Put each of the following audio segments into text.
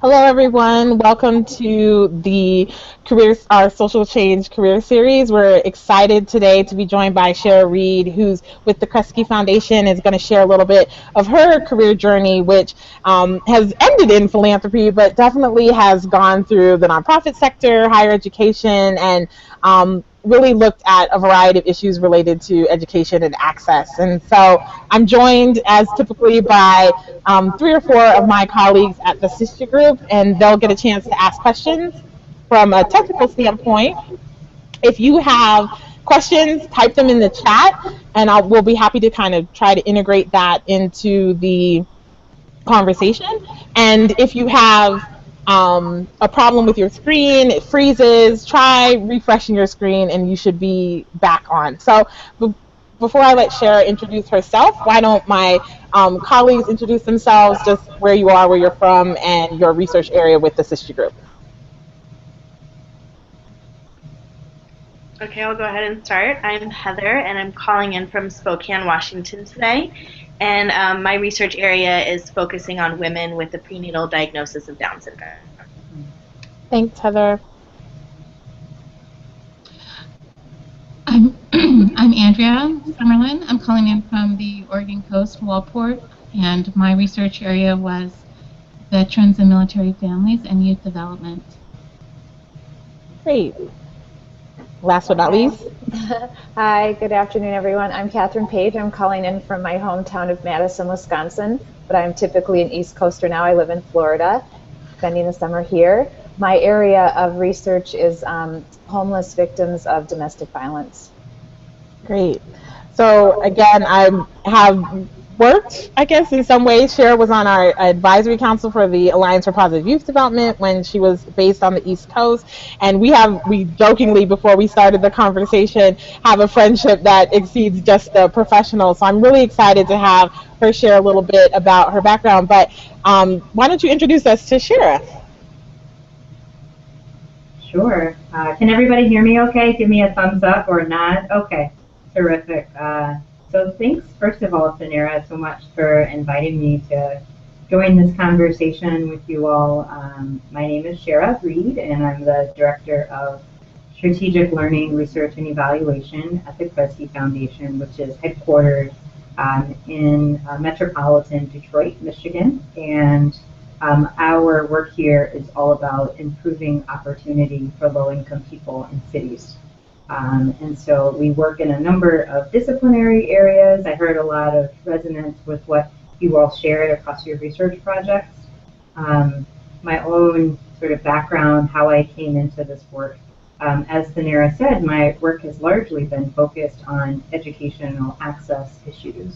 Hello, everyone. Welcome to the our social change career series. We're excited today to be joined by Chera Reid, who's with the Kresge Foundation, is going to share a little bit of her career journey, which has ended in philanthropy, but definitely has gone through the nonprofit sector, higher education, and really looked at a variety of issues related to education and access. And so I'm joined, as typically, by three or four of my colleagues at the sister group, and they'll get a chance to ask questions from a technical standpoint. If you have questions, type them in the chat, and we'll be happy to kind of try to integrate that into the conversation. And if you have a problem with your screen, it freezes, try refreshing your screen and you should be back on. So before I let Chera introduce herself, why don't my colleagues introduce themselves, just where you are, where you're from, and your research area with the sister group. Okay, I'll go ahead and start. I'm Heather, and I'm calling in from Spokane, Washington today. And my research area is focusing on women with the prenatal diagnosis of Down syndrome. Thanks, Heather. I'm Andrea Summerlin. I'm calling in from the Oregon Coast, Wallport, and my research area was veterans and military families and youth development. Great. Last but not least. Hi, good afternoon, everyone. I'm Catherine Page. I'm calling in from my hometown of Madison, Wisconsin, but I'm typically an East Coaster now. I live in Florida, spending the summer here. My area of research is homeless victims of domestic violence. Great. So again, I have worked, I guess, in some ways. Chera was on our advisory council for the Alliance for Positive Youth Development when she was based on the East Coast. And we jokingly, before we started the conversation, have a friendship that exceeds just the professional. So I'm really excited to have her share a little bit about her background. But why don't you introduce us to Chera? Sure. Can everybody hear me okay? Give me a thumbs up or nod. Okay, terrific. So thanks, first of all, Sanera, so much for inviting me to join this conversation with you all. My name is Chera Reid, and I'm the Director of Strategic Learning, Research, and Evaluation at the Kresge Foundation, which is headquartered in metropolitan Detroit, Michigan. And our work here is all about improving opportunity for low-income people in cities. And so we work in a number of disciplinary areas. I heard a lot of resonance with what you all shared across your research projects. My own sort of background, how I came into this work. As Sanera said, my work has largely been focused on educational access issues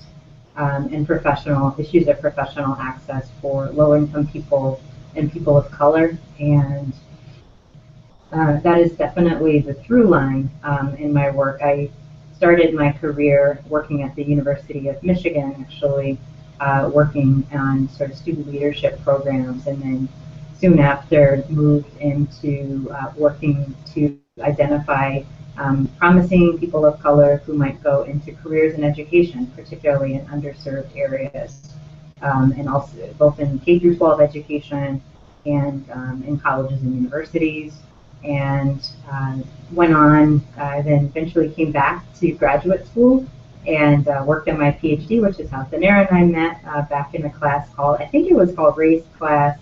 and issues of professional access for low-income people and people of color. And that is definitely the through line in my work. I started my career working at the University of Michigan, actually working on sort of student leadership programs, and then soon after moved into working to identify promising people of color who might go into careers in education, particularly in underserved areas, and also both in K-12 education and in colleges and universities. And went on, then eventually came back to graduate school and worked on my PhD, which is how Sanera and I met back in a class called, I think it was called Race, Class,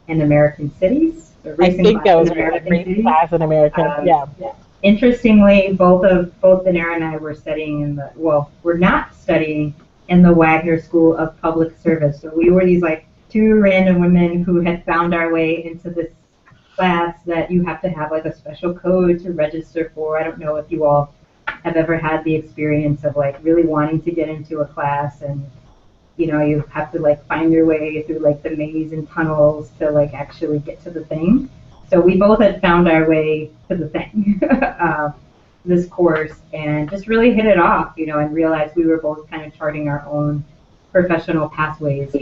and American Cities. I think that was Race, Class, and American, yeah. Interestingly, both Sanera and I were studying in the, well, we're not studying in the Wagner School of Public Service. So we were these like two random women who had found our way into this class that you have to have like a special code to register for. I don't know if you all have ever had the experience of like really wanting to get into a class, and you know, you have to like find your way through like the maze and tunnels to like actually get to the thing. So we both had found our way to the thing, this course, and just really hit it off, you know, and realized we were both kind of charting our own professional pathways.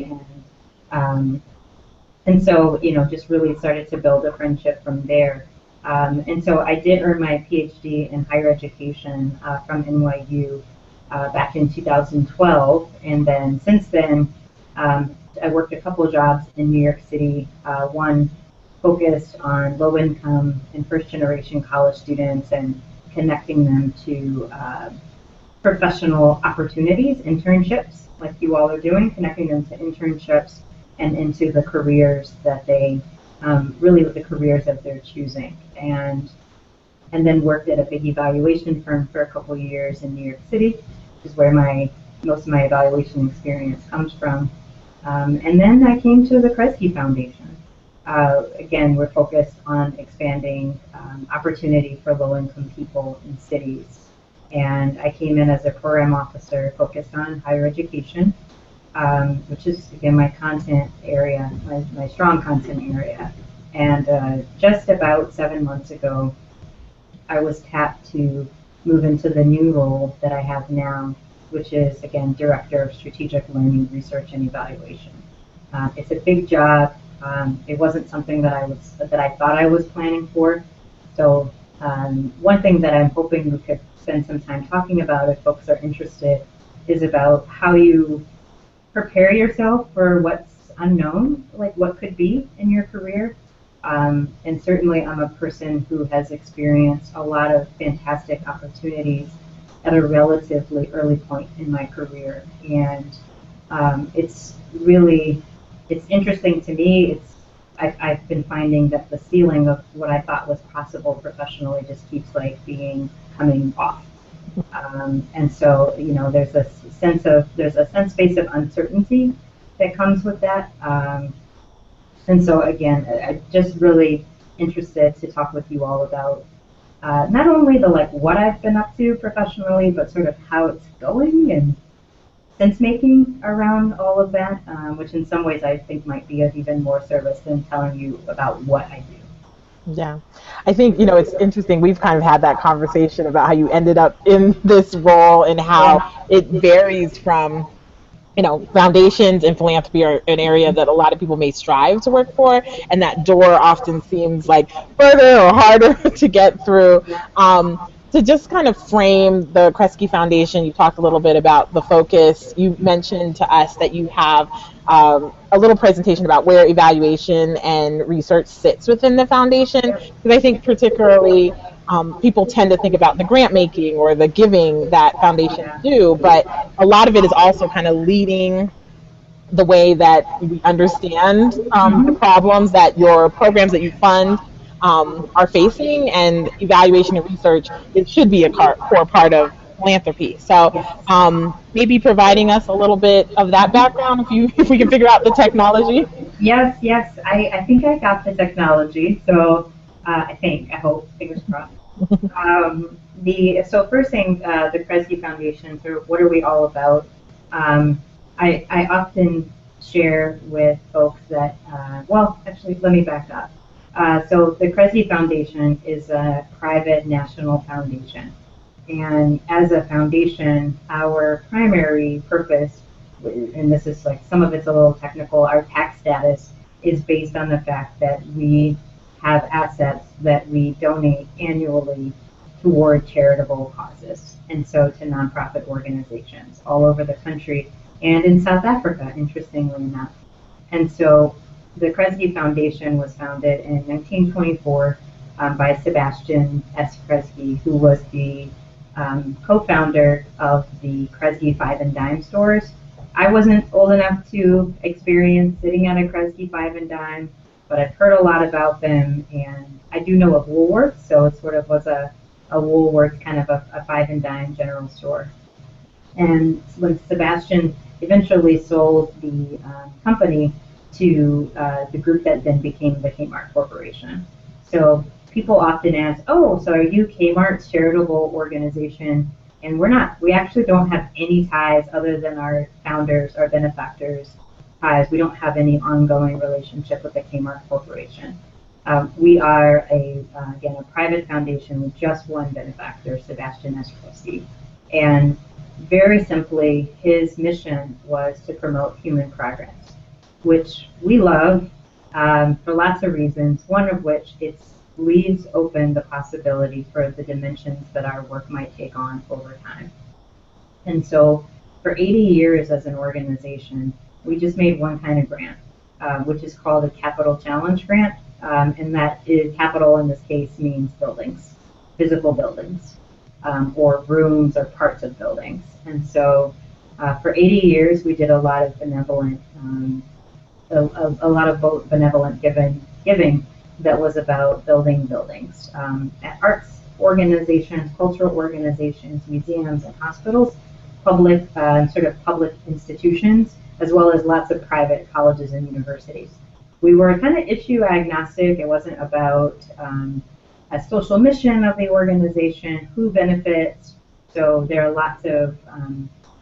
And so, you know, just really started to build a friendship from there. And so I did earn my PhD in higher education from NYU back in 2012. And then since then, I worked a couple of jobs in New York City, one focused on low-income and first-generation college students and connecting them to professional opportunities, internships, like you all are doing, connecting them to internships and into the careers that they, really the careers that they're choosing. And then worked at a big evaluation firm for a couple of years in New York City, which is where most of my evaluation experience comes from. And then I came to the Kresge Foundation. Again, we're focused on expanding opportunity for low-income people in cities. And I came in as a program officer focused on higher education, which is, again, my content area, my strong content area. And just about 7 months ago, I was tapped to move into the new role that I have now, which is, again, Director of Strategic Learning, Research, and Evaluation. It's a big job. It wasn't something that I thought I was planning for. So one thing that I'm hoping we could spend some time talking about, if folks are interested, is about how you prepare yourself for what's unknown, like what could be in your career. And certainly I'm a person who has experienced a lot of fantastic opportunities at a relatively early point in my career. And it's interesting to me. I've been finding that the ceiling of what I thought was possible professionally just keeps coming off. And so, there's a sense space of uncertainty that comes with that. And so again, I'm just really interested to talk with you all about not only what I've been up to professionally, but sort of how it's going and sense making around all of that, which in some ways I think might be of even more service than telling you about what I do. Yeah, I think, it's interesting. We've kind of had that conversation about how you ended up in this role and how it varies from, foundations and philanthropy are an area that a lot of people may strive to work for, and that door often seems like further or harder to get through. To just kind of frame the Kresge Foundation, you talked a little bit about the focus. You mentioned to us that you have a little presentation about where evaluation and research sits within the foundation, because I think particularly people tend to think about the grant making or the giving that foundations do, but a lot of it is also kind of leading the way that we understand the problems that your programs that you fund are facing, and evaluation and research, it should be a core part of philanthropy. So maybe providing us a little bit of that background, if we can figure out the technology. Yes. I think I got the technology. So I hope, fingers crossed. So first thing, the Kresge Foundation, so what are we all about? I often share with folks that, actually, let me back up. So the Kresge Foundation is a private national foundation. And as a foundation, our primary purpose, and this is some of it's a little technical, our tax status is based on the fact that we have assets that we donate annually toward charitable causes, and so to nonprofit organizations all over the country and in South Africa, interestingly enough. And so the Kresge Foundation was founded in 1924 by Sebastian S. Kresge, who was the co-founder of the Kresge 5 and dime stores. I wasn't old enough to experience sitting at a Kresge 5 and dime, but I've heard a lot about them, and I do know of Woolworths, so it sort of was a Woolworths kind of a 5 and dime general store. And when Sebastian eventually sold the company to the group that then became the Kmart Corporation. So people often ask, oh, so are you Kmart's charitable organization? And we're not. We actually don't have any ties other than our founders, our benefactors' ties. We don't have any ongoing relationship with the Kmart Corporation. We are, again, a private foundation with just one benefactor, Sebastian S. Kresge. And very simply, his mission was to promote human progress, which we love for lots of reasons, one of which it leaves open the possibility for the dimensions that our work might take on over time. And so for 80 years as an organization, we just made one kind of grant, which is called a capital challenge grant. And that is, capital in this case means buildings, physical buildings, or rooms or parts of buildings. And so for 80 years, we did a lot of benevolent, benevolent giving that was about building buildings at arts organizations, cultural organizations, museums, and hospitals, public sort of public institutions, as well as lots of private colleges and universities. We were kind of issue agnostic. It wasn't about a social mission of the organization, who benefits. So there are lots of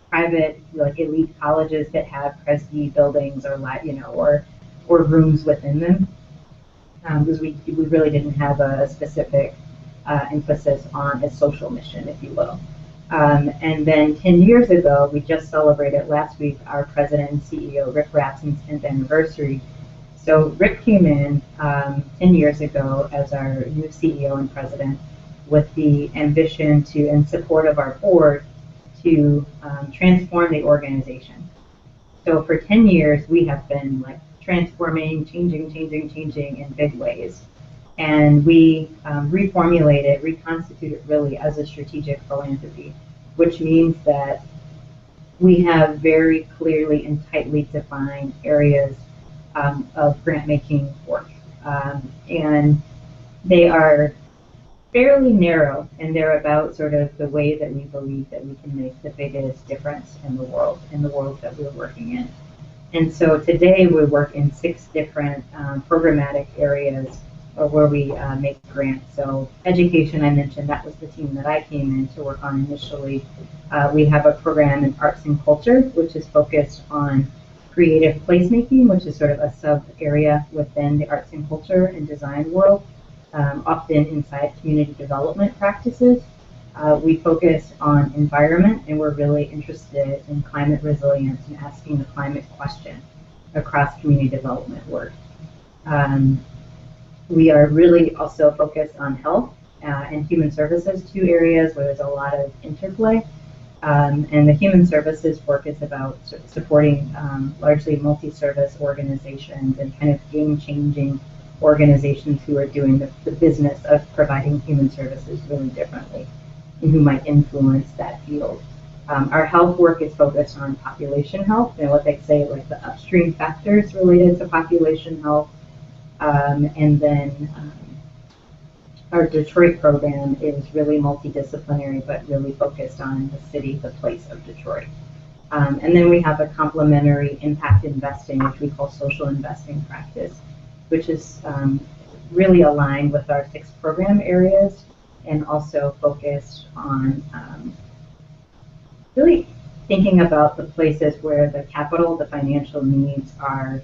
private, like elite colleges that have Kresge buildings or rooms within them, because we really didn't have a specific emphasis on a social mission, if you will. And then 10 years ago, we just celebrated last week our president and CEO, Rick Rapson's 10th anniversary. So Rick came in 10 years ago as our new CEO and president with the ambition to, in support of our board, to transform the organization. So for 10 years, we have been like transforming, changing in big ways. And we reformulated, reconstituted really as a strategic philanthropy, which means that we have very clearly and tightly defined areas of grant-making work. And they are fairly narrow, and they're about sort of the way that we believe that we can make the biggest difference in the world that we're working in. And so today we work in 6 different programmatic areas where we make grants. So education, I mentioned, that was the team that I came in to work on initially. We have a program in arts and culture, which is focused on creative placemaking, which is sort of a sub-area within the arts and culture and design world, often inside community development practices. We focus on environment, and we're really interested in climate resilience and asking the climate question across community development work. We are really also focused on health and human services, 2 areas where there's a lot of interplay. And the human services work is about supporting largely multi-service organizations and kind of game-changing organizations who are doing the business of providing human services really differently and who might influence that field. Our health work is focused on population health and what they say like the upstream factors related to population health. And then our Detroit program is really multidisciplinary, but really focused on the city, the place of Detroit. And then we have a complementary impact investing, which we call social investing practice, which is really aligned with our 6 program areas and also focused on really thinking about the places where the capital, the financial needs are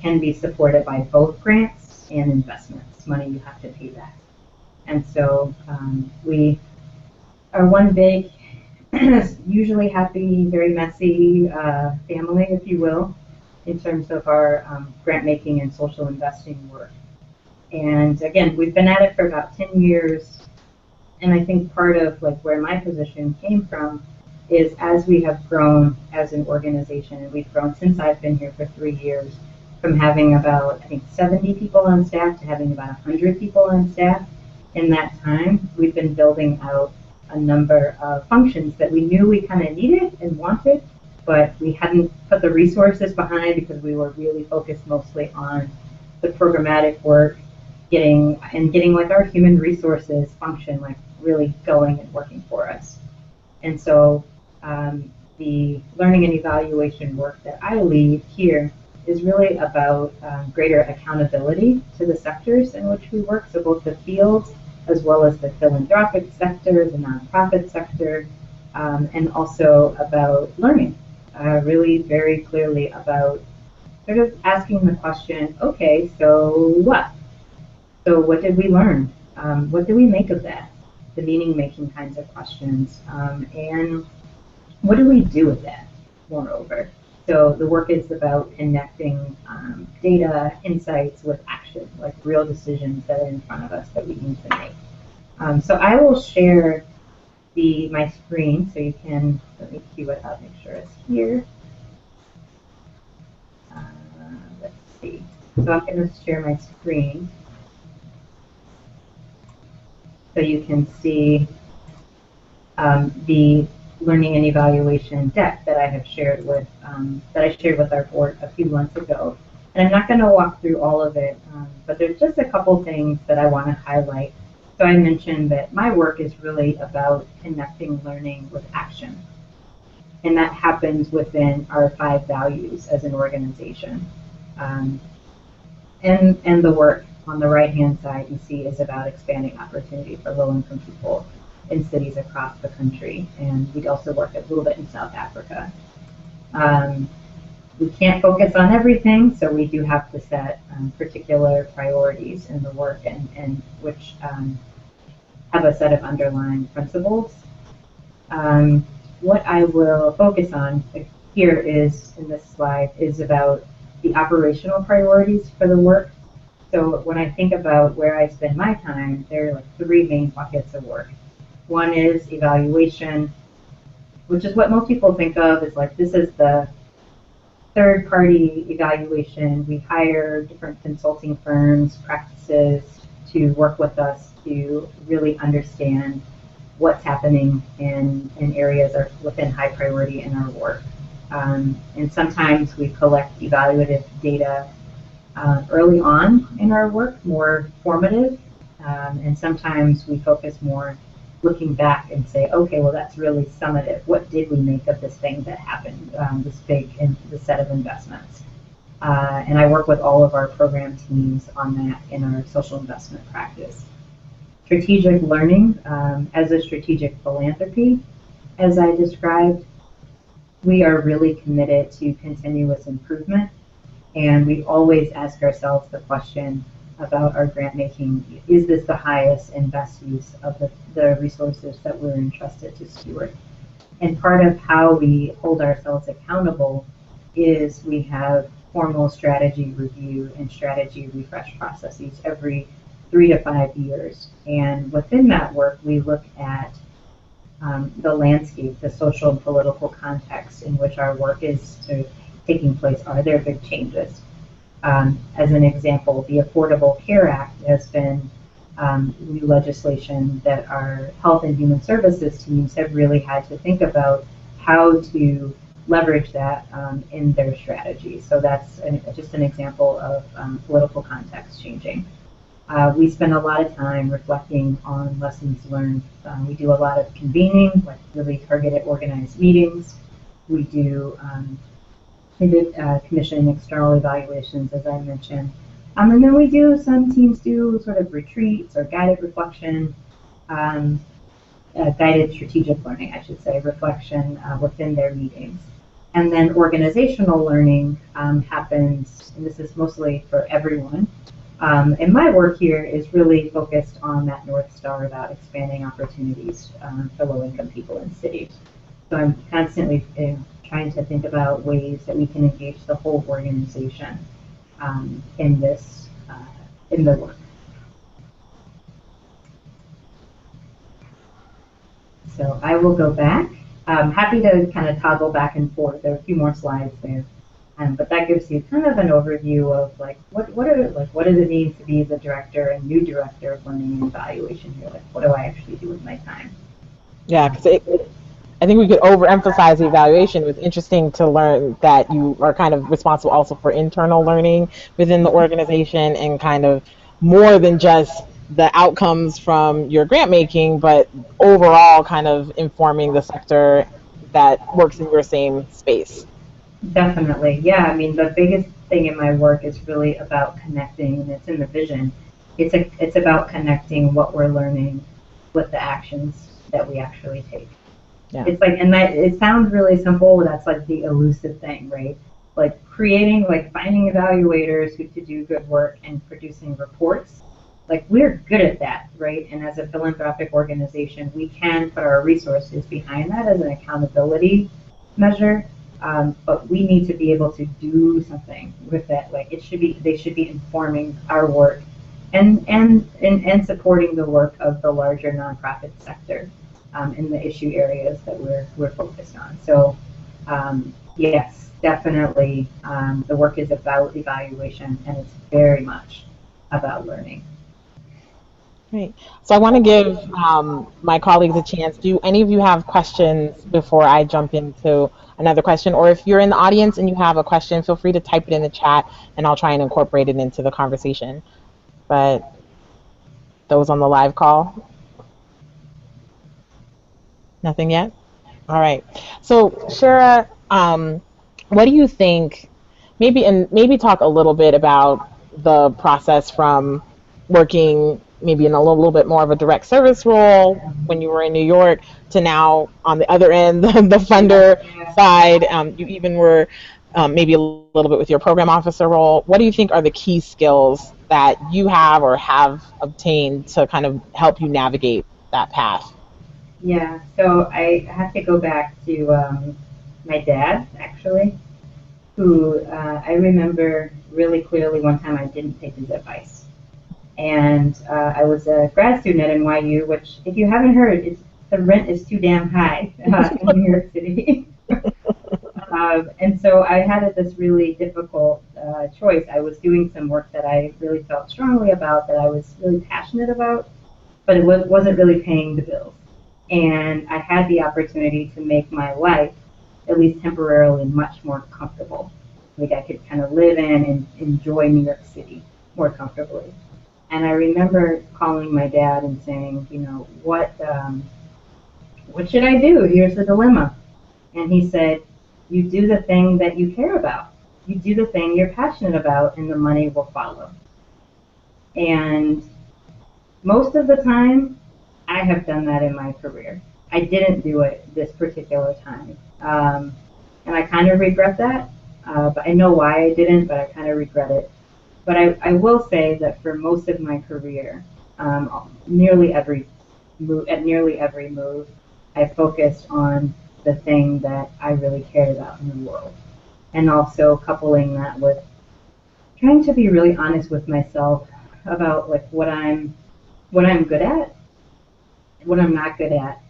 can be supported by both grants and investments, money you have to pay back. And so we are one big, usually happy, very messy family, if you will, in terms of our grant making and social investing work. And again, we've been at it for about 10 years. And I think part of like where my position came from is as we have grown as an organization, and we've grown since I've been here for 3 years, from having about, I think, 70 people on staff to having about 100 people on staff. In that time, we've been building out a number of functions that we knew we kind of needed and wanted, but we hadn't put the resources behind because we were really focused mostly on the programmatic work, getting like our human resources function like really going and working for us. And so the learning and evaluation work that I lead here is really about greater accountability to the sectors in which we work, so both the fields as well as the philanthropic sector, the nonprofit sector, and also about learning, really very clearly about sort of asking the question, okay, so what? So what did we learn? What did we make of that? The meaning-making kinds of questions. And what do we do with that, moreover? So the work is about connecting data, insights with action, like real decisions that are in front of us that we need to make. So I will share my screen so you can, let me cue it up, make sure it's here. see. So I'm going to share my screen so you can see the learning and evaluation deck that I have shared with our board a few months ago. And I'm not going to walk through all of it, but there's just a couple things that I want to highlight. So I mentioned that my work is really about connecting learning with action. And that happens within our 5 values as an organization. And the work on the right-hand side you see is about expanding opportunity for low-income people in cities across the country. And we also work a little bit in South Africa. We can't focus on everything, so we do have to set particular priorities in the work and which have a set of underlying principles. What I will focus on here is, in this slide, is about the operational priorities for the work. So when I think about where I spend my time, there are like 3 main buckets of work. One is evaluation, which is what most people think of as like, this is the third-party evaluation. We hire different consulting firms, practices to work with us to really understand what's happening in areas or within high priority in our work. And sometimes we collect evaluative data early on in our work, more formative, and sometimes we focus more looking back and say, okay, well, that's really summative. What did we make of this thing that happened, this big set of investments? And I work with all of our program teams on that in our social investment practice. Strategic learning, as a strategic philanthropy, as I described, we are really committed to continuous improvement, and we always ask ourselves the question about our grant making: is this the highest and best use of the resources that we're entrusted to steward? And part of how we hold ourselves accountable is we have formal strategy review and strategy refresh processes every 3 to 5 years. And within that work, we look at the landscape, the social and political context in which our work is taking place. Are there big changes? As an example, the Affordable Care Act has been new legislation that our health and human services teams have really had to think about how to leverage that in their strategy. So that's just an example of political context changing. We spend a lot of time reflecting on lessons learned. We do a lot of convening, like really targeted organized meetings. We do commission external evaluations, as I mentioned. And then some teams do sort of retreats or guided reflection, guided strategic learning, I should say, reflection within their meetings. And then organizational learning happens, and this is mostly for everyone. And my work here is really focused on that North Star about expanding opportunities for low-income people in cities. So I'm constantly trying to think about ways that we can engage the whole organization in the work. So I will go back. I'm happy to kind of toggle back and forth. There are a few more slides there. But that gives you kind of an overview of like what does it mean to be the director and new director of learning and evaluation here? Like, what do I actually do with my time? Yeah, because I think we could overemphasize the evaluation. It was interesting to learn that you are kind of responsible also for internal learning within the organization and kind of more than just the outcomes from your grant making, but overall kind of informing the sector that works in your same space. Definitely, yeah. I mean, the biggest thing in my work is really about connecting, and it's in the vision. It's about connecting what we're learning with the actions that we actually take. Yeah. It's like, and that it sounds really simple, but that's like the elusive thing, right? Like finding evaluators who to do good work and producing reports. Like, we're good at that, right? And as a philanthropic organization, we can put our resources behind that as an accountability measure. But we need to be able to do something with that. Like, they should be informing our work and supporting the work of the larger nonprofit sector in the issue areas that we're focused on. So Yes, definitely. The work is about evaluation, and it's very much about learning. Great. So I want to give my colleagues a chance. Do any of you have questions before I jump into another question? Or if you're in the audience and you have a question, feel free to type it in the chat and I'll try and incorporate it into the conversation. But those on the live call, nothing yet? All right. So Shara, what do you think? Maybe talk a little bit about the process from working maybe in a little bit more of a direct service role when you were in New York to now on the other end, the Yeah, funder yeah. side. You even were maybe a little bit with your program officer role. What do you think are the key skills that you have or have obtained to kind of help you navigate that path? Yeah, so I have to go back to my dad, actually, who I remember really clearly one time I didn't take his advice. And I was a grad student at NYU, which, if you haven't heard, the rent is too damn high in New York City. And so I had this really difficult choice. I was doing some work that I really felt strongly about, that I was really passionate about, but it wasn't really paying the bills. And I had the opportunity to make my life, at least temporarily, much more comfortable. Like I could kind of live in and enjoy New York City more comfortably. And I remember calling my dad and saying, what should I do? Here's the dilemma. And he said, you do the thing that you care about. You do the thing you're passionate about, and the money will follow. And most of the time, I have done that in my career. I didn't do it this particular time. And I kind of regret that. But I know why I didn't, but I kind of regret it. But I will say that for most of my career, nearly every move, I focused on the thing that I really cared about in the world. And also coupling that with trying to be really honest with myself about like what I'm good at, what I'm not good at,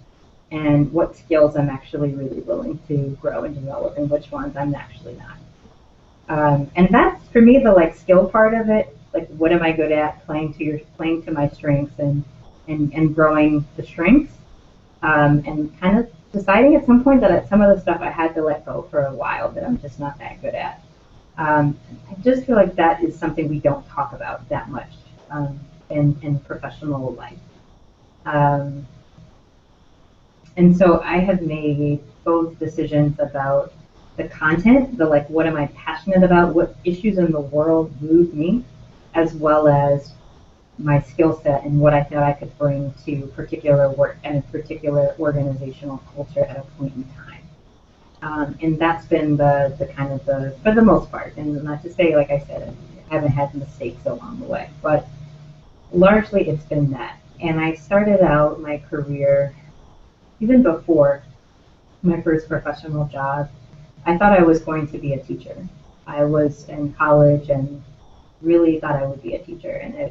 and what skills I'm actually really willing to grow and develop, and which ones I'm actually not. And that's for me the like skill part of it. Like, what am I good at? Playing to my strengths and growing the strengths, and kind of deciding at some point that at some of the stuff I had to let go for a while that I'm just not that good at. I just feel like that is something we don't talk about that much in professional life. Um, and so I have made both decisions about the content, the like, what am I passionate about, what issues in the world move me, as well as my skill set and what I thought I could bring to particular work and a particular organizational culture at a point in time. And that's been the kind of for the most part, and not to say, like I said, I haven't had mistakes along the way, but largely it's been that. And I started out my career, even before my first professional job, I thought I was going to be a teacher. I was in college and really thought I would be a teacher. And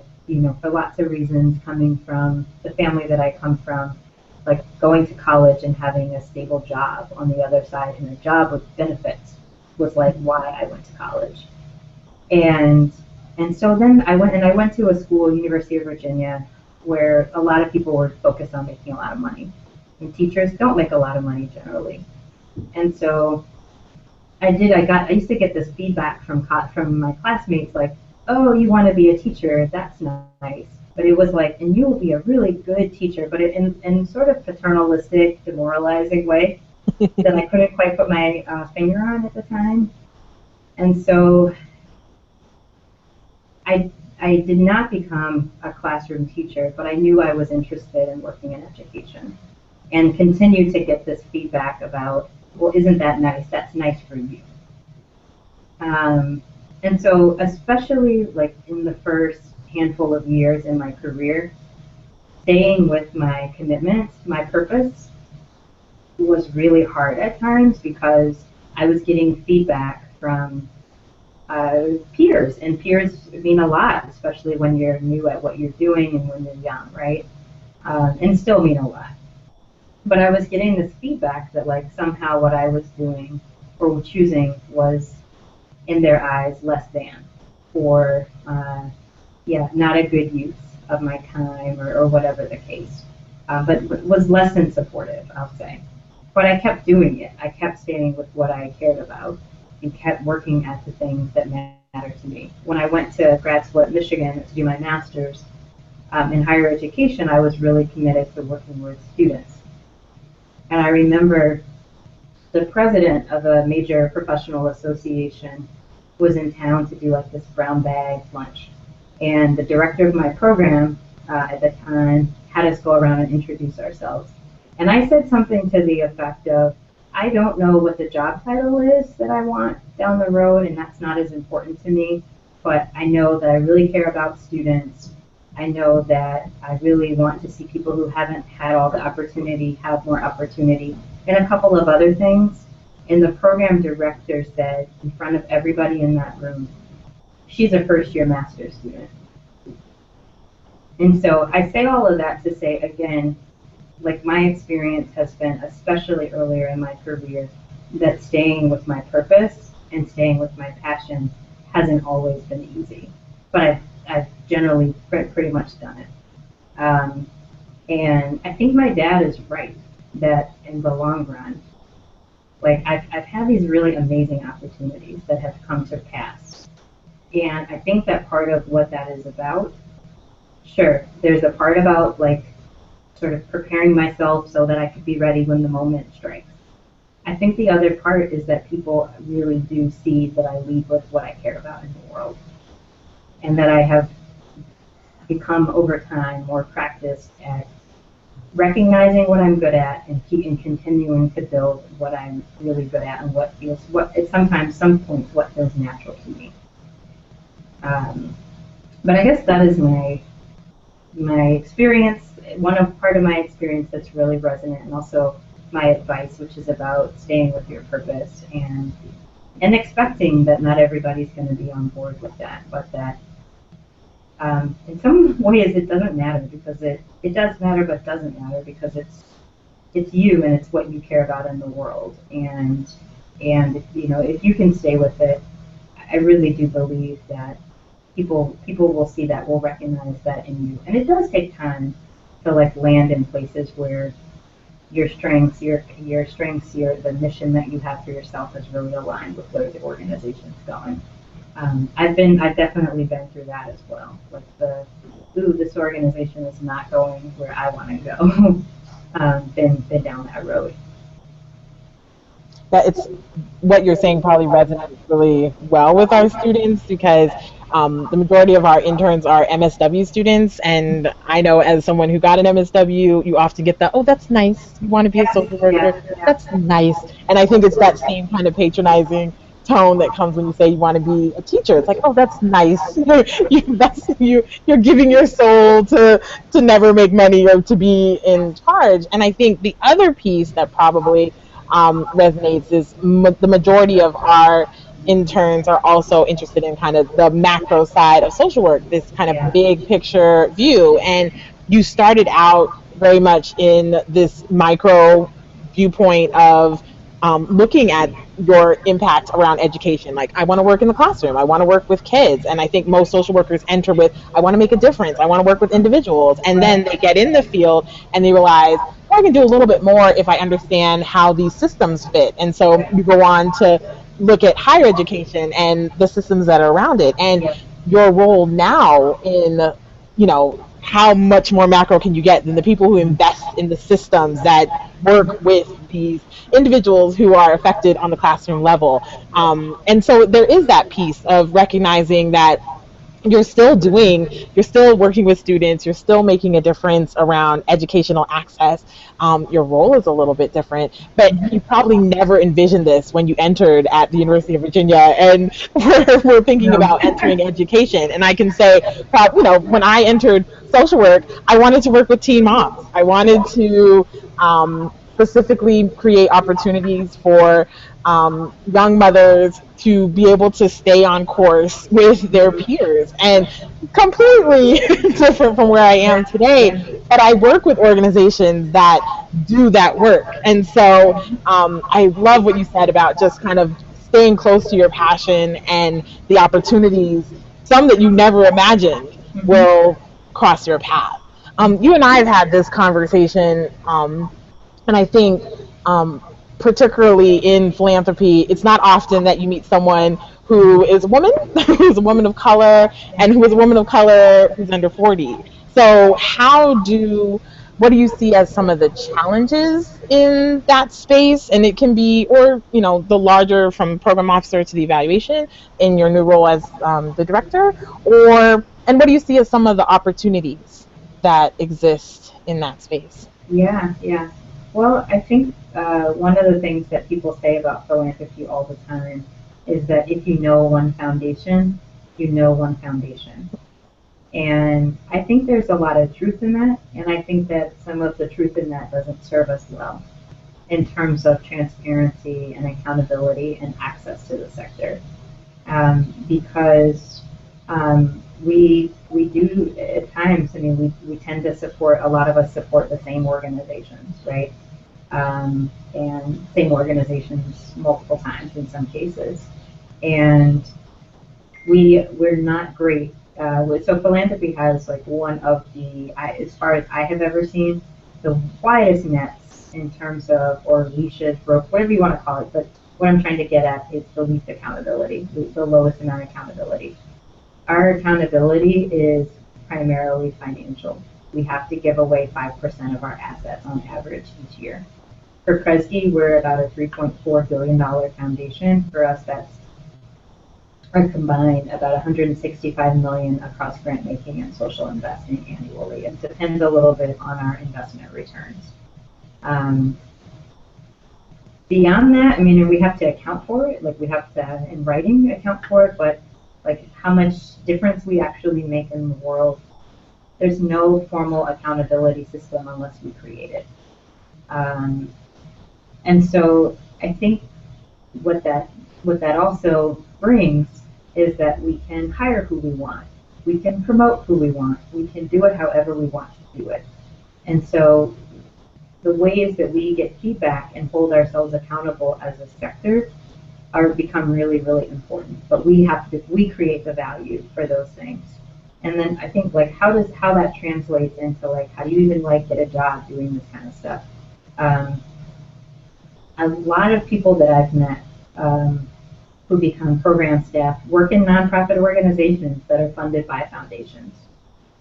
for lots of reasons, coming from the family that I come from, like going to college and having a stable job on the other side and a job with benefits was like why I went to college. And so then I went to a school, University of Virginia, where a lot of people were focused on making a lot of money. And teachers don't make a lot of money generally. And so I used to get this feedback from my classmates like, oh, you want to be a teacher, that's nice. But it was like, and you will be a really good teacher, but in sort of paternalistic, demoralizing way that I couldn't quite put my finger on at the time. And so I did not become a classroom teacher, but I knew I was interested in working in education and continued to get this feedback about, well, isn't that nice? That's nice for you. And so especially like in the first handful of years in my career, staying with my commitment, my purpose, was really hard at times because I was getting feedback from peers, and peers mean a lot, especially when you're new at what you're doing and when you're young, right? And still mean a lot. But I was getting this feedback that like somehow what I was doing or choosing was, in their eyes, less than, or not a good use of my time, or whatever the case. But was less than supportive, I'll say. But I kept doing it. I kept staying with what I cared about and kept working at the things that mattered to me. When I went to grad school at Michigan to do my master's in higher education, I was really committed to working with students. And I remember the president of a major professional association was in town to do like this brown bag lunch. And the director of my program at the time had us go around and introduce ourselves. And I said something to the effect of, I don't know what the job title is that I want down the road, and that's not as important to me, but I know that I really care about students. I know that I really want to see people who haven't had all the opportunity have more opportunity, and a couple of other things. And the program director said in front of everybody in that room, she's a first-year master's student. And so I say all of that to say, again, like my experience has been, especially earlier in my career, that staying with my purpose and staying with my passion hasn't always been easy. But I've generally pretty much done it. And I think my dad is right that in the long run, like I've had these really amazing opportunities that have come to pass. And I think that part of what that is about, sure, there's a part about like sort of preparing myself so that I could be ready when the moment strikes. I think the other part is that people really do see that I lead with what I care about in the world, and that I have become over time more practiced at recognizing what I'm good at and continuing to build what I'm really good at and what sometimes some points what feels natural to me. But I guess that is my experience. Part of my experience that's really resonant, and also my advice, which is about staying with your purpose and expecting that not everybody's going to be on board with that, but that in some ways it doesn't matter, because it does matter, but doesn't matter because it's you and it's what you care about in the world. And if you can stay with it, I really do believe that people will see that, will recognize that in you. And it does take time to like land in places where your strengths, the mission that you have for yourself is really aligned with where the organization's going. I've definitely been through that as well. Like this organization is not going where I want to go. Been down that road. That it's what you're saying probably resonates really well with our students, because the majority of our interns are MSW students, and I know as someone who got an MSW, you often get the, oh, that's nice, you want to be a social worker, that's nice. And I think it's that same kind of patronizing tone that comes when you say you want to be a teacher. It's like, oh, that's nice. You're giving your soul to never make money or to be in charge. And I think the other piece that probably resonates is the majority of our interns are also interested in kind of the macro side of social work, this kind of big picture view. And you started out very much in this micro viewpoint of looking at your impact around education. Like, I want to work in the classroom. I want to work with kids. And I think most social workers enter with, I want to make a difference. I want to work with individuals. And then they get in the field and they realize, I can do a little bit more if I understand how these systems fit. And so you go on to look at higher education and the systems that are around it. And your role now in, how much more macro can you get than the people who invest in the systems that work with these individuals who are affected on the classroom level. And so there is that piece of recognizing that you're still working with students, you're still making a difference around educational access. Your role is a little bit different, but you probably never envisioned this when you entered at the University of Virginia and we're thinking about entering education. And I can say, when I entered social work, I wanted to work with teen moms. I wanted to specifically create opportunities for young mothers to be able to stay on course with their peers, and completely different from where I am today. but I work with organizations that do that work. And so I love what you said about just kind of staying close to your passion and the opportunities, some that you never imagined Mhm. will cross your path. You and I have had this conversation, and I think, particularly in philanthropy, it's not often that you meet someone who is a woman, who's a woman of color, and who is a woman of color who's under 40. So, what do you see as some of the challenges in that space? And it can be, or, the larger from program officer to the evaluation in your new role as the director, and what do you see as some of the opportunities that exist in that space? Yeah, yeah. Well, I think one of the things that people say about philanthropy all the time is that if you know one foundation, you know one foundation. And I think there's a lot of truth in that, and I think that some of the truth in that doesn't serve us well in terms of transparency and accountability and access to the sector. Because we do at times. I mean, we tend to support. A lot of us support the same organizations, right? And same organizations multiple times in some cases, and we're not great. So philanthropy has like one of the, as far as I have ever seen, the widest nets in terms of, or leashes, rope, whatever you want to call it. But what I'm trying to get at is the least accountability, the lowest amount of accountability. Our accountability is primarily financial. We have to give away 5% of our assets on average each year. For Kresge, we're about a $3.4 billion foundation. For us, that's a combined about 165 million across grant making and social investing annually. It depends a little bit on our investment returns. Um, Beyond that, I mean, we have to account for it. Like we have to, in writing, account for it. But like how much difference we actually make in the world, there's no formal accountability system unless we create it. Um, and so I think what that also brings is that we can hire who we want, we can promote who we want, we can do it however we want to do it. And so the ways that we get feedback and hold ourselves accountable as a sector are become really, really important. But we create the value for those things. And then I think like how that translates into like how do you even like get a job doing this kind of stuff? Um, a lot of people that I've met who become program staff work in nonprofit organizations that are funded by foundations.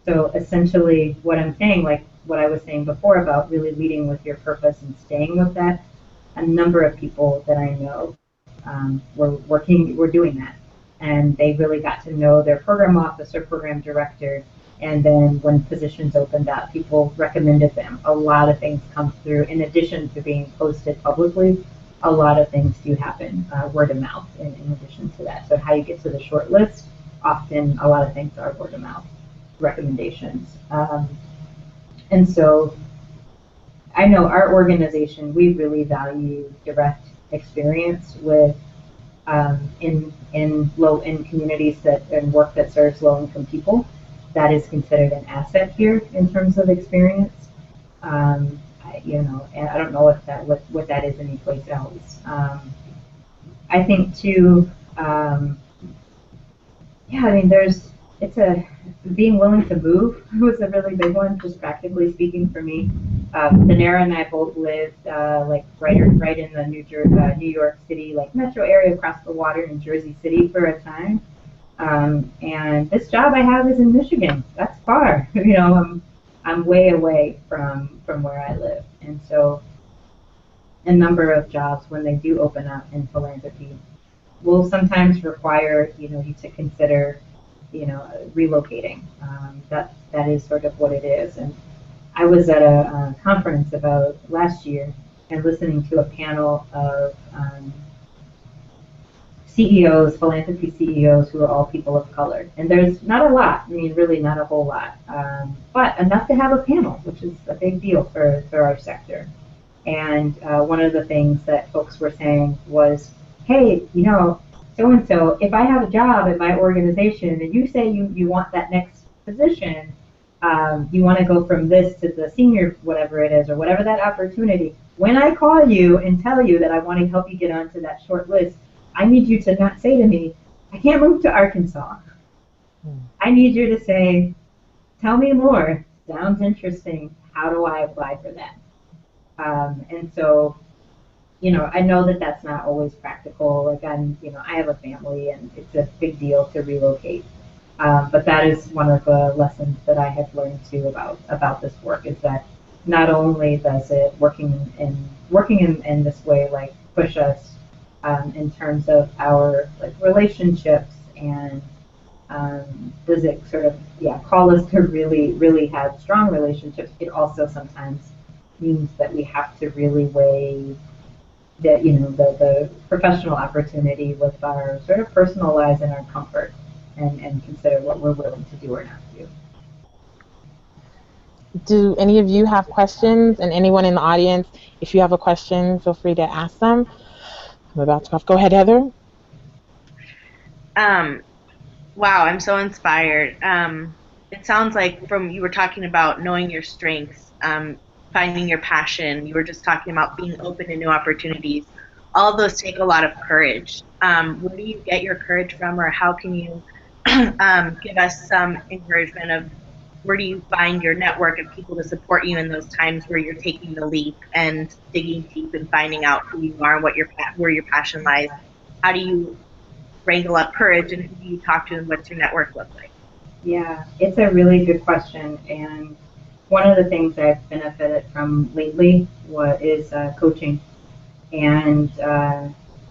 So essentially what I'm saying, like what I was saying before about really leading with your purpose and staying with that, a number of people that I know were doing that. And they really got to know their program officer, program director, and then when positions opened up, people recommended them. A lot of things come through. In addition to being posted publicly, a lot of things do happen, word of mouth in addition to that. So how you get to the short list, often a lot of things are word of mouth recommendations. And so I know our organization, we really value direct experience with in communities and work that serves low income people. That is considered an asset here in terms of experience. And I don't know what that is anyplace else. I think too, yeah, I mean, being willing to move was a really big one, just practically speaking for me. Panera and I both lived like right in the New York City, like metro area across the water in Jersey City for a time. And this job I have is in Michigan. That's far. I'm way away from where I live. And so a number of jobs when they do open up in philanthropy will sometimes require, you to consider, relocating. That is sort of what it is. And I was at a conference about last year and listening to a panel of CEOs, philanthropy CEOs who are all people of color. And there's not a lot, I mean, really not a whole lot, but enough to have a panel, which is a big deal for our sector. And one of the things that folks were saying was, hey, so-and-so, if I have a job at my organization and you say you want that next position, You want to go from this to the senior, whatever it is, or whatever that opportunity. When I call you and tell you that I want to help you get onto that short list, I need you to not say to me, I can't move to Arkansas. I need you to say, tell me more. Sounds interesting. How do I apply for that? And so, I know that that's not always practical. Like I have a family and it's a big deal to relocate. But that is one of the lessons that I have learned too about this work is that not only does it working in this way like push us in terms of our like relationships and does it sort of call us to really have strong relationships. It also sometimes means that we have to really weigh the professional opportunity with our sort of personal lives and our comfort and consider what we're willing to do or not do. Do any of you have questions? And anyone in the audience, if you have a question, feel free to ask them. I'm about to go ahead, Heather. Wow, I'm so inspired. It sounds like from you were talking about knowing your strengths, finding your passion. You were just talking about being open to new opportunities. All of those take a lot of courage. Where do you get your courage from, or how can you give us some encouragement of where do you find your network of people to support you in those times where you're taking the leap and digging deep and finding out who you are and where your passion lies? How do you wrangle up courage, and who do you talk to, and what's your network look like? Yeah, it's a really good question, and one of the things I've benefited from lately is coaching, and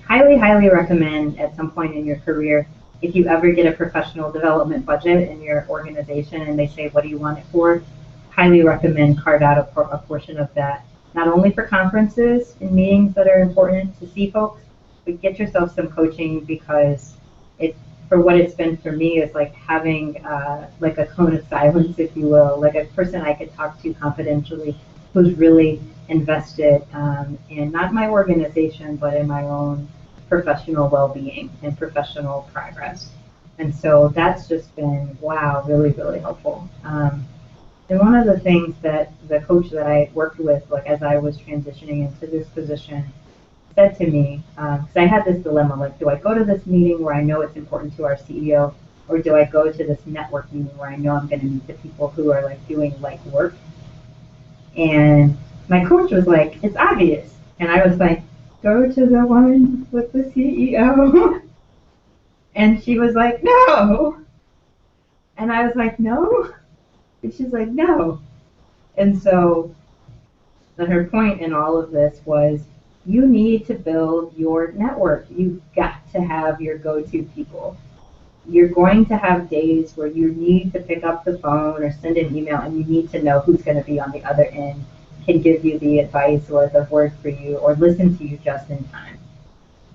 highly recommend at some point in your career, if you ever get a professional development budget in your organization and they say, what do you want it for? Highly recommend carve out a portion of that, not only for conferences and meetings that are important to see folks, but get yourself some coaching because for what it's been for me is like having like a cone of silence, if you will, like a person I could talk to confidentially who's really invested in not my organization, but in my own professional well-being and professional progress. And so that's just been, wow, really helpful. And one of the things that the coach that I worked with, like as I was transitioning into this position, said to me, because I had this dilemma, like, do I go to this meeting where I know it's important to our CEO, or do I go to this network meeting where I know I'm going to meet the people who are like doing like work? And my coach was like, it's obvious. And I was like, go to the one with the CEO. And she was like, no. And I was like, no. And she's like, no. And so her point in all of this was, you need to build your network. You've got to have your go-to people. You're going to have days where you need to pick up the phone or send an email and you need to know who's going to be on the other end, can give you the advice or the word for you or listen to you just in time.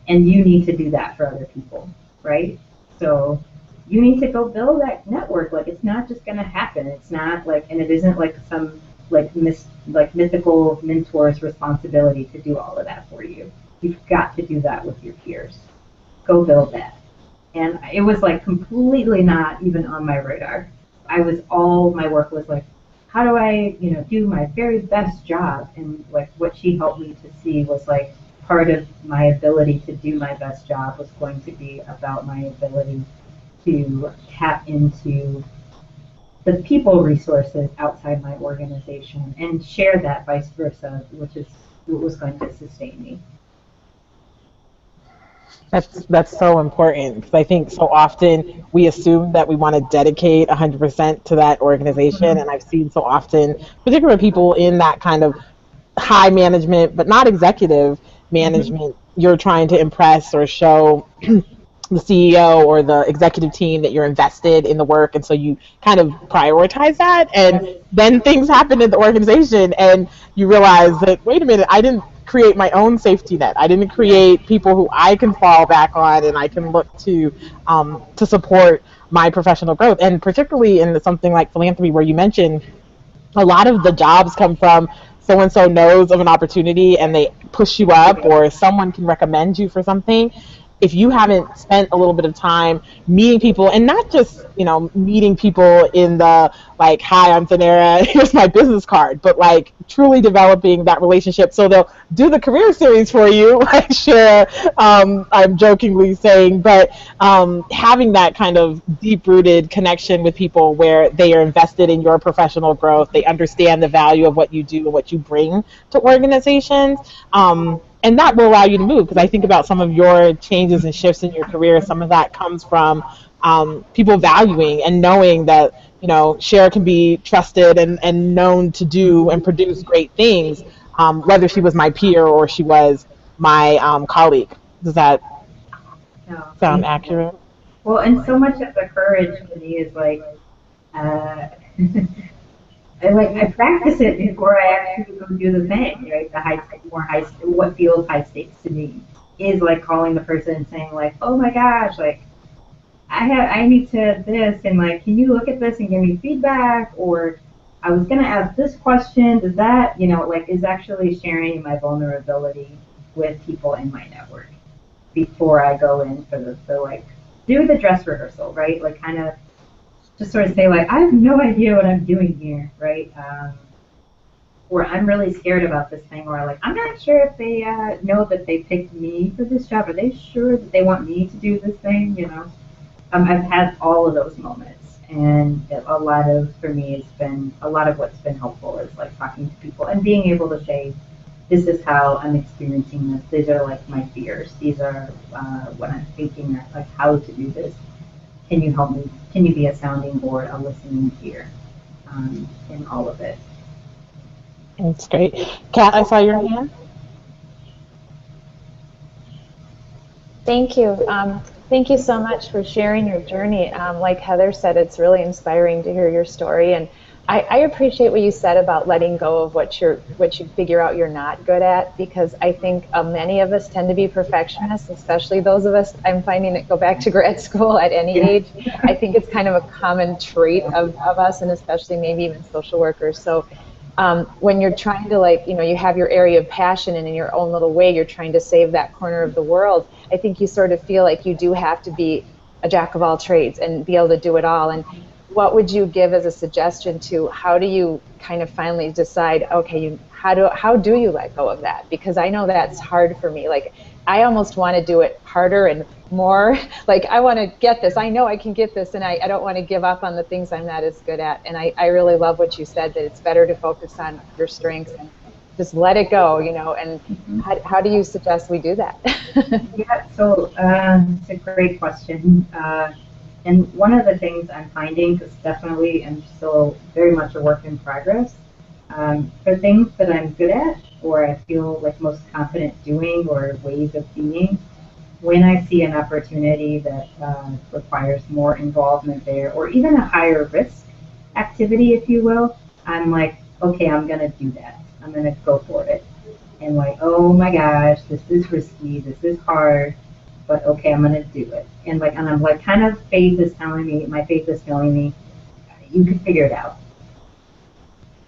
And you need to do that for other people, right? So you need to go build that network. Like it's not just going to happen. It's not like, and it isn't like some like mythical mentor's responsibility to do all of that for you. You've got to do that with your peers. Go build that. And it was like completely not even on my radar. All my work was like, how do I, do my very best job? And like what she helped me to see was like part of my ability to do my best job was going to be about my ability to tap into the people resources outside my organization and share that vice versa, which is what was going to sustain me. That's so important because I think so often we assume that we want to dedicate 100% to that organization, and I've seen so often, particularly people in that kind of high management, but not executive management, you're trying to impress or show the CEO or the executive team that you're invested in the work, and so you kind of prioritize that, and then things happen in the organization, and you realize that wait a minute, I didn't create my own safety net. I didn't create people who I can fall back on and I can look to support my professional growth, and particularly in something like philanthropy, where you mentioned a lot of the jobs come from so and so knows of an opportunity and they push you up, or someone can recommend you for something. if you haven't spent a little bit of time meeting people, and not just, meeting people in the like, hi, I'm Thanera, here's my business card, but like truly developing that relationship. So they'll do the career series for you, like share, I'm jokingly saying, but having that kind of deep rooted connection with people where they are invested in your professional growth, they understand the value of what you do and what you bring to organizations. And that will allow you to move, because I think about some of your changes and shifts in your career. Some of that comes from people valuing and knowing that, Cher can be trusted and known to do and produce great things, whether she was my peer or she was my colleague. Does that No, sound thank you. accurate? Well, and so much of the courage to me is like, uh, I practice it before I actually go do the thing, right? The what feels high stakes to me is like calling the person and saying like, oh my gosh, like I need to this, and like, can you look at this and give me feedback? Or I was gonna ask this question. Does that, like, is actually sharing my vulnerability with people in my network before I go in for the like do the dress rehearsal, right? Like kind of just sort of say like, I have no idea what I'm doing here, right? Or I'm really scared about this thing, or like, I'm not sure if they know that they picked me for this job. Are they sure that they want me to do this thing, I've had all of those moments, and a lot of, for me, it's been a lot of what's been helpful is like talking to people and being able to say, this is how I'm experiencing this. These are like my fears. These are what I'm thinking, like how to do this. Can you help me? Can you be a sounding board, a listening ear, in all of it? That's great. Kat, I saw your hand. Thank you. Thank you so much for sharing your journey. Like Heather said, it's really inspiring to hear your story, and I appreciate what you said about letting go of what you figure out you're not good at, because I think many of us tend to be perfectionists, especially those of us, I'm finding it, go back to grad school at any age. I think it's kind of a common trait of us, and especially maybe even social workers. So when you're trying to, like, you have your area of passion, and in your own little way you're trying to save that corner of the world, I think you sort of feel like you do have to be a jack of all trades and be able to do it all. And what would you give as a suggestion to how do you kind of finally decide, okay, how do you let go of that? Because I know that's hard for me. Like, I almost want to do it harder and more. Like, I want to get this. I know I can get this, and I don't want to give up on the things I'm not as good at. And I really love what you said, that it's better to focus on your strengths and just let it go, and how do you suggest we do that? Yeah, so it's a great question. And one of the things I'm finding, because definitely I'm still very much a work in progress, for things that I'm good at or I feel like most confident doing or ways of being, when I see an opportunity that requires more involvement there or even a higher risk activity, if you will, I'm like, okay, I'm going to do that. I'm going to go for it. And like, oh my gosh, this is risky, this is hard, but okay, I'm gonna do it. And I'm like, kind of my faith is telling me, you can figure it out.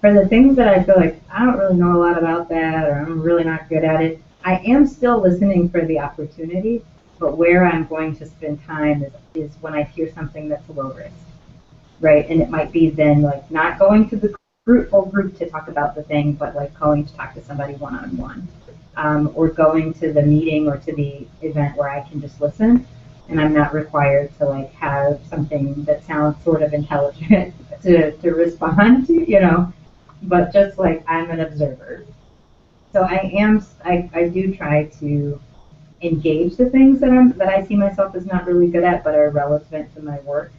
For the things that I feel like I don't really know a lot about that, or I'm really not good at it, I am still listening for the opportunity, but where I'm going to spend time is when I hear something that's low risk, right? And it might be then like not going to the whole group to talk about the thing, but like going to talk to somebody one-on-one, or going to the meeting or to the event where I can just listen, and I'm not required to like have something that sounds sort of intelligent to respond to, but just like I'm an observer. So I do try to engage the things that I see myself as not really good at, but are relevant to my work.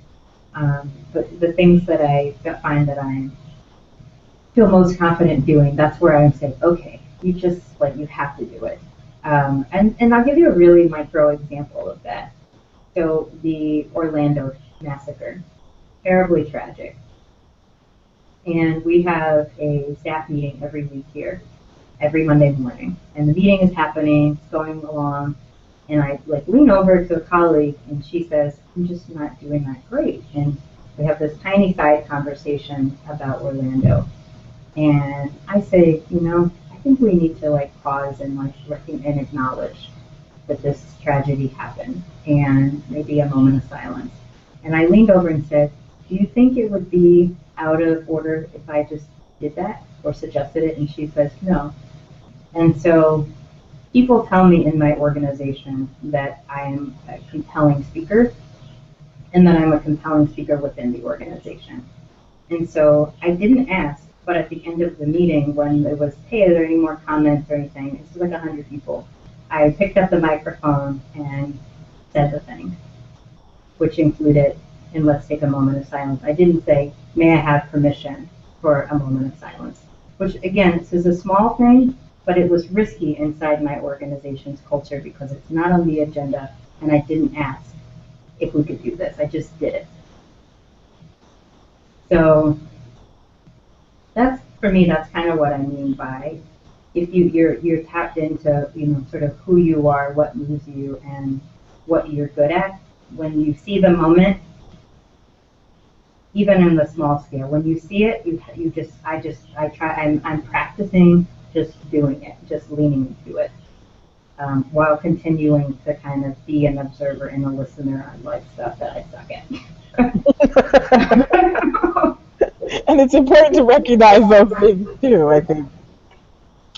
But the things that I find that I feel most confident doing, that's where I'm saying, okay, you have to do it. And I'll give you a really micro example of that. So the Orlando massacre, terribly tragic. And we have a staff meeting every week here, every Monday morning. And the meeting is happening, it's going along, and I like lean over to a colleague and she says, I'm just not doing that great. And we have this tiny side conversation about Orlando. And I say, I think we need to like pause and like and acknowledge that this tragedy happened, and maybe a moment of silence. And I leaned over and said, do you think it would be out of order if I just did that or suggested it? And she says, no. And so people tell me in my organization that I am a compelling speaker and that I'm a compelling speaker within the organization. And so I didn't ask, but at the end of the meeting, when it was, hey, are there any more comments or anything? It was like 100 people. I picked up the microphone and said the thing, which included, and let's take a moment of silence. I didn't say, may I have permission for a moment of silence, which again, this is a small thing, but it was risky inside my organization's culture because it's not on the agenda, and I didn't ask if we could do this. I just did it. So that's, for me, that's kind of what I mean by if you're tapped into, sort of who you are, what moves you, and what you're good at. When you see the moment, even in the small scale, when you see it, I'm practicing just doing it, just leaning into it, while continuing to kind of be an observer and a listener on like stuff that I suck at. And it's important to recognize those things too, I think.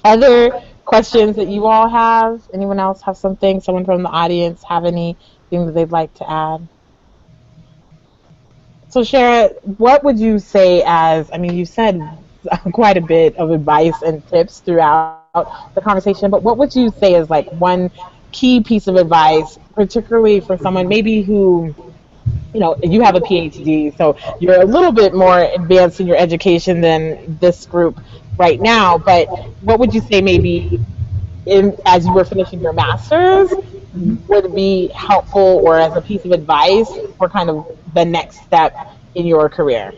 Other questions that you all have? Anyone else have something? Someone from the audience have anything that they'd like to add? So, Chera, what would you say you said quite a bit of advice and tips throughout the conversation, but what would you say is like one key piece of advice, particularly for someone maybe who, you have a PhD, so you're a little bit more advanced in your education than this group right now, but what would you say maybe as you were finishing your master's would be helpful or as a piece of advice for kind of the next step in your career?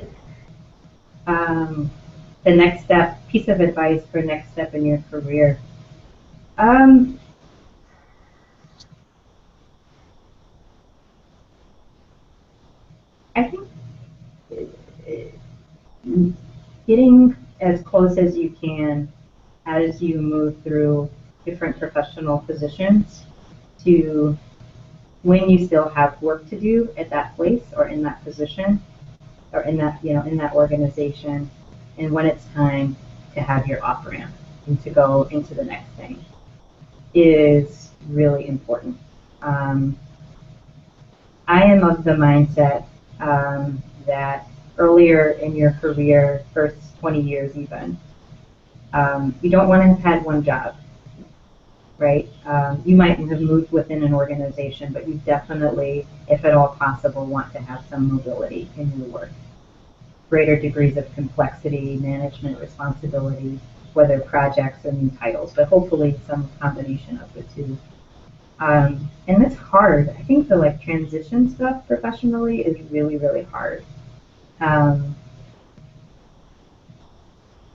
The next step, piece of advice for next step in your career. I think getting as close as you can as you move through different professional positions to when you still have work to do at that place or in that position or in that, in that organization, and when it's time to have your off ramp and to go into the next thing is really important. I am of the mindset that earlier in your career, first 20 years even, you don't want to have had one job, right? You might have moved within an organization, but you definitely, if at all possible, want to have some mobility in your work. Greater degrees of complexity, management responsibility, whether projects or new titles, but hopefully some combination of the two. And it's hard. I think the transition stuff professionally is really, really hard.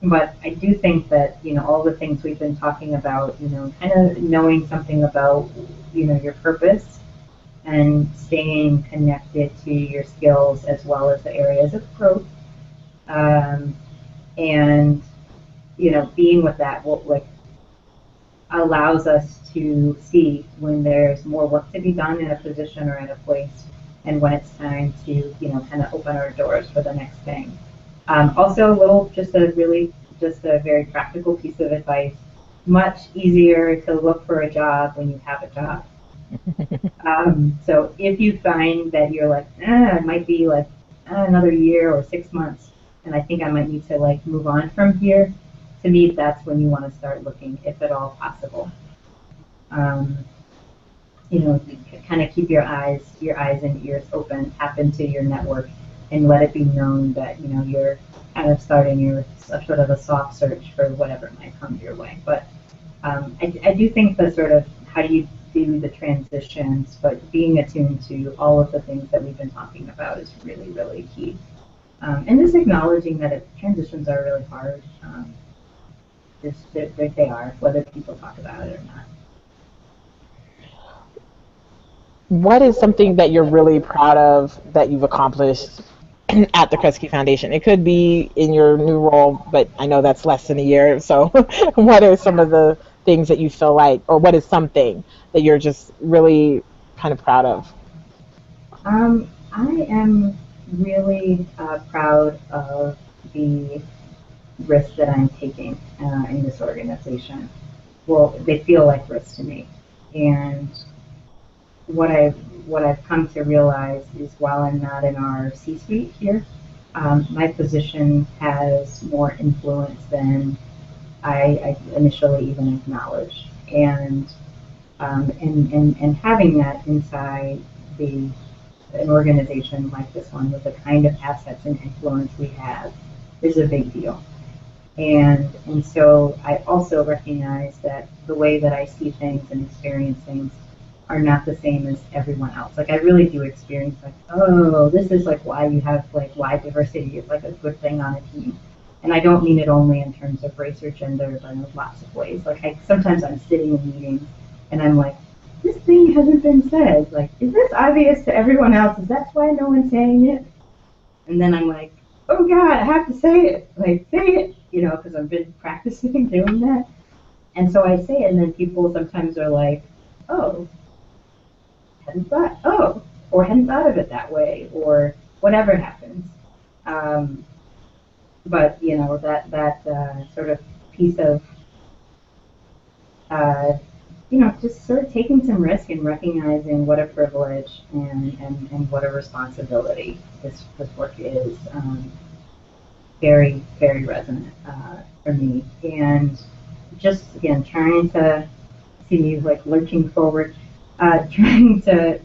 But I do think that, all the things we've been talking about, kind of knowing something about, your purpose and staying connected to your skills as well as the areas of growth. And, being with that will allows us to see when there's more work to be done in a position or in a place and when it's time to, kind of open our doors for the next thing. Also, just a very practical piece of advice. Much easier to look for a job when you have a job. So if you find that you're it might be another year or 6 months, and I think I might need to move on from here. To me, that's when you want to start looking, if at all possible. Kind of keep your eyes and ears open, tap into your network, and let it be known that you're kind of starting your sort of a soft search for whatever might come your way. But I do think the sort of how do you do the transitions, but being attuned to all of the things that we've been talking about is really, really key. And just acknowledging that transitions are really hard. They are, whether people talk about it or not. What is something that you're really proud of that you've accomplished at the Kresge Foundation? It could be in your new role, but I know that's less than a year. So what are some of the things that you feel like, or what is something that you're just really kind of proud of? I am really proud of the risks that I'm taking in this organization. Well, they feel like risks to me, and what I've what I've come to realize is while I'm not in our C-suite here, my position has more influence than I initially even acknowledged, and having that inside the an organization like this one with the kind of assets and influence we have is a big deal. And so I also recognize that the way that I see things and experience things are not the same as everyone else. Like I really do experience like, oh, this is like why you have like why diversity is like a good thing on a team. And I don't mean it only in terms of race or gender, but in lots of ways. Like sometimes I'm sitting in meetings and I'm like, this thing hasn't been said. Like, is this obvious to everyone else? Is that why no one's saying it? And then I'm like, oh God, I have to say it. Like, say it, because I've been practicing doing that. And so I say it, and then people sometimes are like, oh, or hadn't thought of it that way, or whatever happens. Um, but that sort of piece of uh, just sort of taking some risk and recognizing what a privilege and what a responsibility this work is. Very, very resonant for me. And just, again, trying to see me like lurching forward, trying to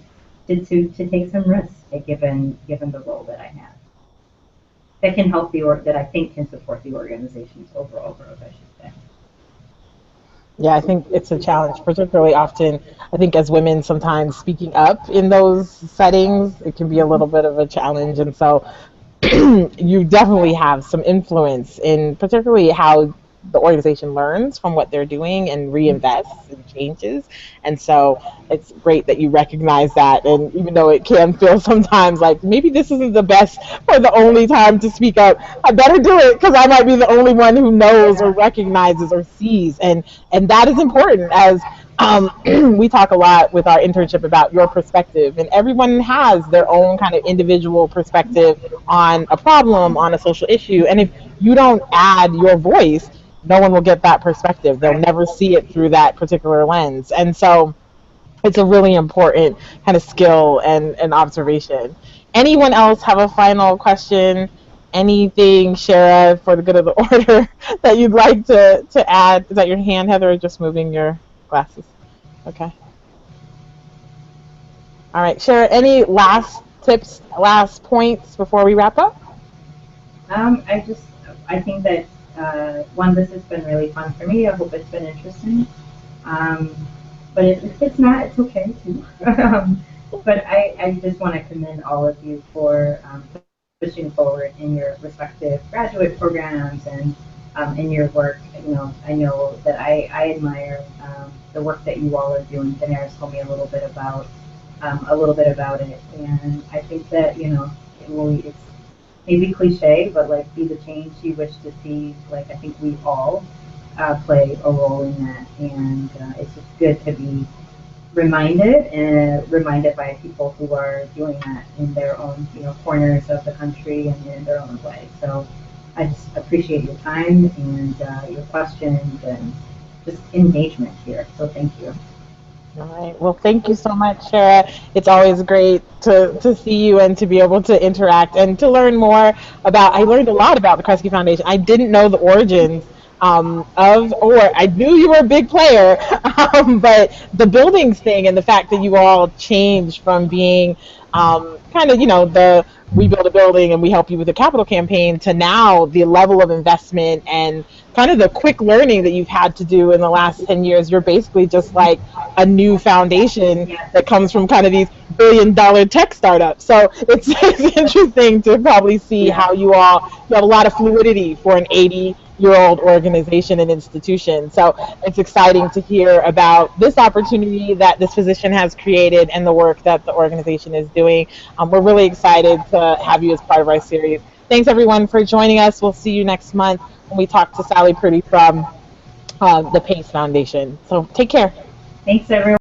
take some risks given the role that I have. That can help that I think can support the organization's overall growth, I should say. Yeah, I think it's a challenge, particularly often. I think as women, sometimes speaking up in those settings, it can be a little bit of a challenge. And so you definitely have some influence in particularly how the organization learns from what they're doing and reinvests and changes. And so it's great that you recognize that. And even though it can feel sometimes like maybe this isn't the best or the only time to speak up, I better do it because I might be the only one who knows or recognizes or sees. And that is important as we talk a lot with our internship about your perspective, and everyone has their own kind of individual perspective on a problem, on a social issue. And if you don't add your voice, no one will get that perspective. They'll never see it through that particular lens. And so it's a really important kind of skill and observation. Anyone else have a final question? Anything, Shara, for the good of the order that you'd like to add? Is that your hand, Heather, or just moving your glasses? Okay. All right, Shara, any last tips, last points before we wrap up? I just, I think that, one, this has been really fun for me. I hope it's been interesting. Um, but if it's not, it's okay too. But I just want to commend all of you for pushing forward in your respective graduate programs and in your work. I know that I admire the work that you all are doing. Daenerys told me a little bit about it, and I think that it's maybe cliche, but like be the change you wish to see. Like I think we all play a role in that, and it's just good to be reminded by people who are doing that in their own corners of the country and in their own way. So I just appreciate your time and your questions and just engagement here. So thank you. All right. Well, thank you so much, Shara. It's always great to see you and to be able to interact and to learn more about. I learned a lot about the Kresge Foundation. I didn't know the origins or I knew you were a big player, but the buildings thing and the fact that you all changed from being kind of, the we build a building and we help you with a capital campaign to now the level of investment and kind of the quick learning that you've had to do in the last 10 years. You're basically just like a new foundation that comes from kind of these billion-dollar tech startups. So it's interesting to probably see how you have a lot of fluidity for an 80-year-old organization and institution. So it's exciting to hear about this opportunity that this physician has created and the work that the organization is doing. We're really excited to have you as part of our series. Thanks everyone for joining us. We'll see you next month when we talk to Sally Purdy from the PACE Foundation. So take care. Thanks, everyone.